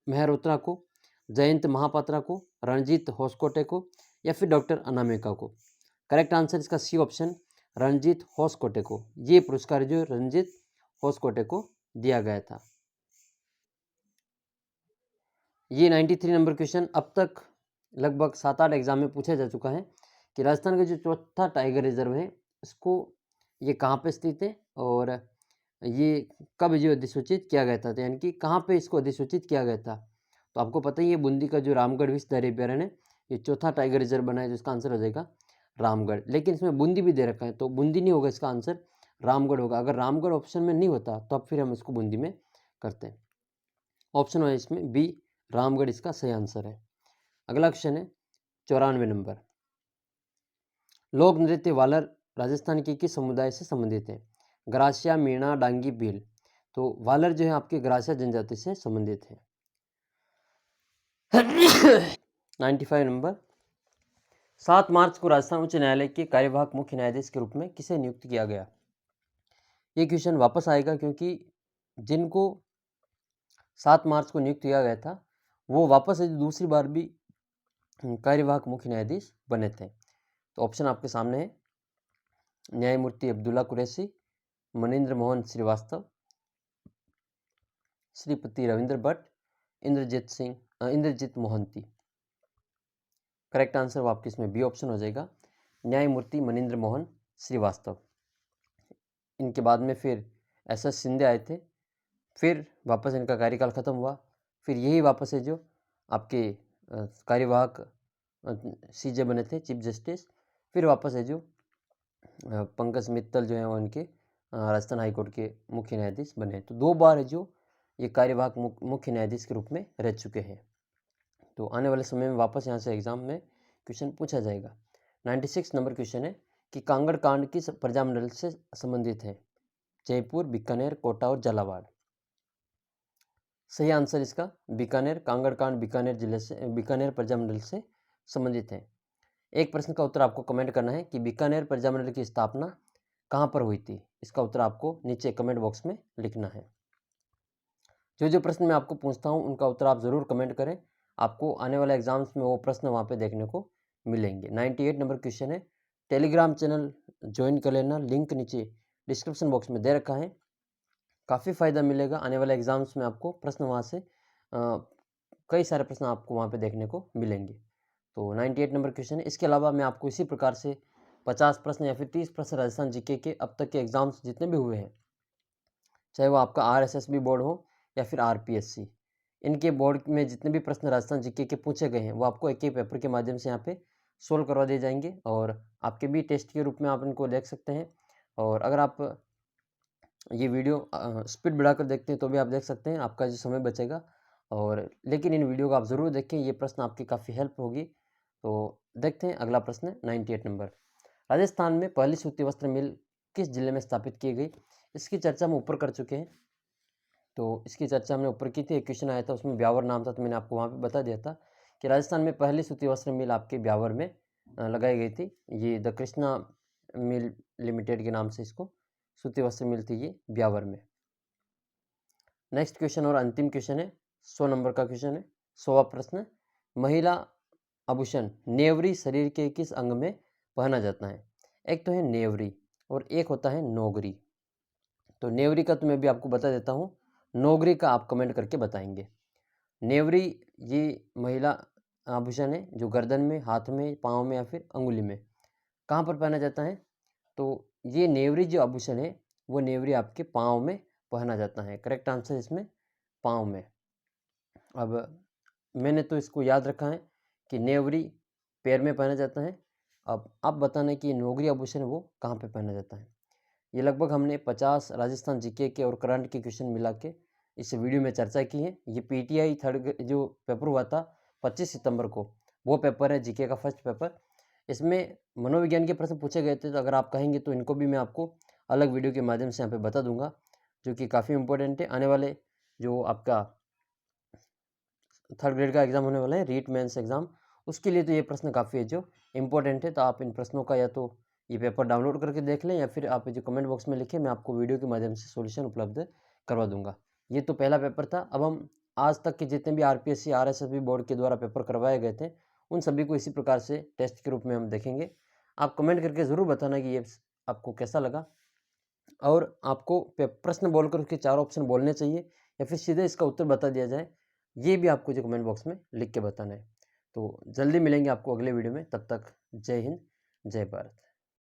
मेहरोत्रा को, जयंत महापात्रा को, रणजीत होसकोटे को या फिर डॉक्टर अनामिका को? करेक्ट आंसर इसका सी ऑप्शन, रणजीत होसकोटे को। ये पुरस्कार जो रणजीत होसकोटे को दिया गया था। ये 93 नंबर क्वेश्चन अब तक लगभग 7-8 एग्जाम में पूछा जा चुका है कि राजस्थान का जो चौथा टाइगर रिजर्व है इसको ये कहाँ पे स्थित है और ये कब जो अधिसूचित किया गया था, यानी कि कहाँ पे इसको अधिसूचित किया गया था? तो आपको पता ही है बूंदी का जो रामगढ़ विश्व अभयारण्य है ये चौथा टाइगर रिजर्व बना है, जिसका आंसर हो जाएगा रामगढ़। लेकिन इसमें बूंदी भी दे रखा है, तो बूंदी नहीं होगा, इसका आंसर रामगढ़ होगा। अगर रामगढ़ ऑप्शन में नहीं होता तो अब फिर हम इसको बूंदी में करते हैं। ऑप्शन है इसमें बी, रामगढ़ इसका सही आंसर है। अगला क्वेश्चन है 94 नंबर, लोक नृत्य वालर राजस्थान के किस समुदाय से संबंधित है? ग्रासिया, मीणा, डांगी, भील। तो वालर जो है आपके ग्रासिया जनजाति से संबंधित है। 95 नंबर, 7 मार्च को राजस्थान उच्च न्यायालय के कार्यवाहक मुख्य न्यायाधीश के रूप में किसे नियुक्त किया गया? ये क्वेश्चन वापस आएगा क्योंकि जिनको 7 मार्च को नियुक्त किया गया था वो वापस दूसरी बार भी कार्यवाहक मुख्य न्यायाधीश बने थे। तो ऑप्शन आपके सामने है, न्यायमूर्ति अब्दुल्ला कुरैशी, मनिंद्र मोहन श्रीवास्तव, श्रीपति रविंद्र भट्ट, इंद्रजीत मोहंती। करेक्ट आंसर वो आपके इसमें बी ऑप्शन हो जाएगा, न्यायमूर्ति मनिंद्र मोहन श्रीवास्तव। इनके बाद में फिर एस शिंदे आए थे, फिर वापस इनका कार्यकाल ख़त्म हुआ, फिर यही वापस है जो आपके कार्यवाहक सीजे बने थे, चीफ जस्टिस। फिर वापस है जो पंकज मित्तल जो है वो इनके राजस्थान हाईकोर्ट के मुख्य न्यायाधीश बने। तो 2 बार है जो ये कार्यवाहक मुख्य न्यायाधीश के रूप में रह चुके हैं। तो आने वाले समय में वापस यहाँ से एग्जाम में क्वेश्चन पूछा जाएगा। 96 नंबर क्वेश्चन है कि कांगड़ कांड किस प्रजामंडल से संबंधित है? जयपुर, बीकानेर, कोटा और झालावाड़। सही आंसर इसका बीकानेर, कांगड़कांड बीकानेर जिले से, बीकानेर प्रजामंडल से संबंधित है। एक प्रश्न का उत्तर आपको कमेंट करना है कि बीकानेर प्रजामंडल की स्थापना कहाँ पर हुई थी। इसका उत्तर आपको नीचे कमेंट बॉक्स में लिखना है। जो जो प्रश्न मैं आपको पूछता हूँ उनका उत्तर आप ज़रूर कमेंट करें, आपको आने वाले एग्जाम्स में वो प्रश्न वहाँ पे देखने को मिलेंगे। 98 नंबर क्वेश्चन है, टेलीग्राम चैनल ज्वाइन कर लेना, लिंक नीचे डिस्क्रिप्शन बॉक्स में दे रखा है। काफ़ी फ़ायदा मिलेगा, आने वाले एग्जाम्स में आपको प्रश्न वहाँ से कई सारे प्रश्न आपको वहाँ पे देखने को मिलेंगे। तो 98 नंबर क्वेश्चन है। इसके अलावा मैं आपको इसी प्रकार से 50 प्रश्न या फिर 30 प्रश्न राजस्थान जीके के अब तक के एग्जाम्स जितने भी हुए हैं, चाहे वो आपका RSSB बोर्ड हो या फिर RPSC, इनके बोर्ड में जितने भी प्रश्न राजस्थान जीके के पूछे गए हैं वो आपको एक एक पेपर के माध्यम से यहाँ पे सोल्व करवा दिए जाएंगे और आपके भी टेस्ट के रूप में आप इनको देख सकते हैं। और अगर आप ये वीडियो स्पीड बढ़ाकर देखते हैं तो भी आप देख सकते हैं, आपका जो समय बचेगा। और लेकिन इन वीडियो को आप ज़रूर देखें, ये प्रश्न आपकी काफ़ी हेल्प होगी। तो देखते हैं अगला प्रश्न 98 नंबर, राजस्थान में पहली सूती वस्त्र मिल किस जिले में स्थापित की गई। इसकी चर्चा हम ऊपर कर चुके हैं, तो इसकी चर्चा हमने ऊपर की थी। एक क्वेश्चन आया था उसमें ब्यावर नाम था, तो मैंने आपको वहाँ पे बता दिया था कि राजस्थान में पहली सूती वस्त्र मिल आपके ब्यावर में लगाई गई थी। ये द कृष्णा मिल लिमिटेड के नाम से इसको सूती वस्त्र मिल थी ये ब्यावर में। नेक्स्ट क्वेश्चन और अंतिम क्वेश्चन है, 100 नंबर का क्वेश्चन है, 100वां प्रश्न, महिला आभूषण नेवरी शरीर के किस अंग में पहना जाता है। एक तो है नेवरी और एक होता है नौगरी। तो नेवरी का तो मैं भी आपको बता देता हूँ, नौगरी का आप कमेंट करके बताएंगे। नेवरी ये महिला आभूषण है जो गर्दन में, हाथ में, पाँव में या फिर अंगुली में कहाँ पर पहना जाता है। तो ये नेवरी जो आभूषण है वो नेवरी आपके पाँव में पहना जाता है। करेक्ट आंसर इसमें पाँव में। अब मैंने तो इसको याद रखा है कि नेवरी पैर में पहना जाता है। अब आप बताना कि नौगरी आभूषण वो कहाँ पे पहना जाता है। ये लगभग हमने 50 राजस्थान जीके के और करंट के क्वेश्चन मिला के इस वीडियो में चर्चा की है। ये PTI थर्ड जो पेपर हुआ था 25 सितंबर को, वो पेपर है जीके का फर्स्ट पेपर। इसमें मनोविज्ञान के प्रश्न पूछे गए थे, तो अगर आप कहेंगे तो इनको भी मैं आपको अलग वीडियो के माध्यम से यहाँ पे बता दूंगा, जो कि काफ़ी इंपॉर्टेंट है। आने वाले जो आपका थर्ड ग्रेड का एग्ज़ाम होने वाला है, रीट मेंस एग्ज़ाम, उसके लिए तो ये प्रश्न काफ़ी है जो इम्पोर्टेंट है। तो आप इन प्रश्नों का या तो ये पेपर डाउनलोड करके देख लें या फिर आप जो कमेंट बॉक्स में लिखें, मैं आपको वीडियो के माध्यम से सॉल्यूशन उपलब्ध करवा दूंगा। ये तो पहला पेपर था। अब हम आज तक के जितने भी RPSC RSSB बोर्ड के द्वारा पेपर करवाए गए थे उन सभी को इसी प्रकार से टेस्ट के रूप में हम देखेंगे। आप कमेंट करके ज़रूर बताना कि ये आपको कैसा लगा और आपको प्रश्न बोलकर उसके 4 ऑप्शन बोलने चाहिए या फिर सीधे इसका उत्तर बता दिया जाए, ये भी आपको जो कमेंट बॉक्स में लिख के बताना है। तो जल्दी मिलेंगे आपको अगले वीडियो में, तब तक जय हिंद, जय भारत।